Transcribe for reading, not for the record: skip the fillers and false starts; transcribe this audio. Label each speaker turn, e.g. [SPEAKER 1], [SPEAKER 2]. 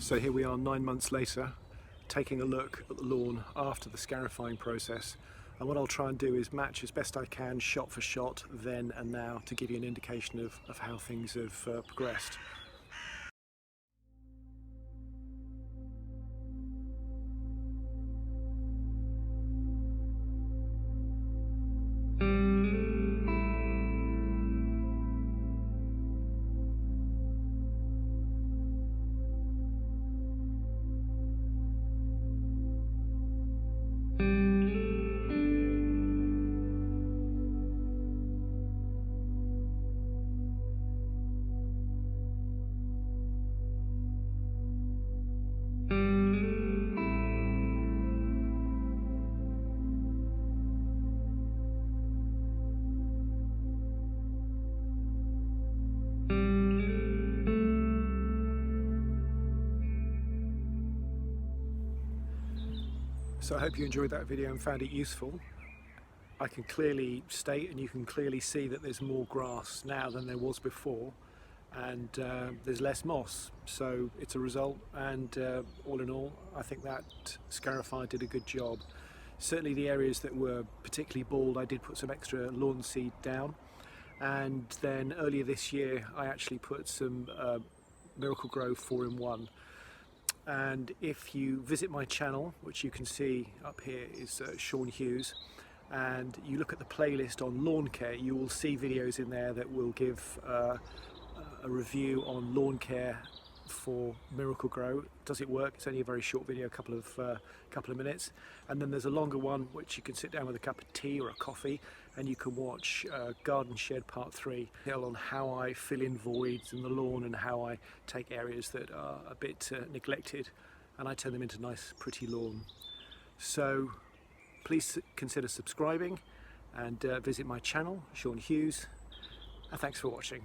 [SPEAKER 1] So here we are 9 months later, taking a look at the lawn after the scarifying process, and what I'll try and do is match as best I can shot for shot then and now to give you an indication of how things have progressed. So I hope you enjoyed that video and found it useful. I can clearly state, and you can clearly see, that there's more grass now than there was before, and there's less moss, so it's a result, and all in all I think that Scarify did a good job. Certainly the areas that were particularly bald, I did put some extra lawn seed down, and then earlier this year I actually put some Miracle-Gro 4-in-1. And if you visit my channel, which you can see up here is Sean Hughes, and you look at the playlist on lawn care, you will see videos in there that will give a review on lawn care for Miracle-Gro. Does it work? It's only a very short video, a couple of minutes, and then there's a longer one which you can sit down with a cup of tea or a coffee and you can watch Garden Shed Part 3 on how I fill in voids in the lawn and how I take areas that are a bit neglected and I turn them into nice pretty lawn. So please consider subscribing and visit my channel, Sean Hughes, and thanks for watching.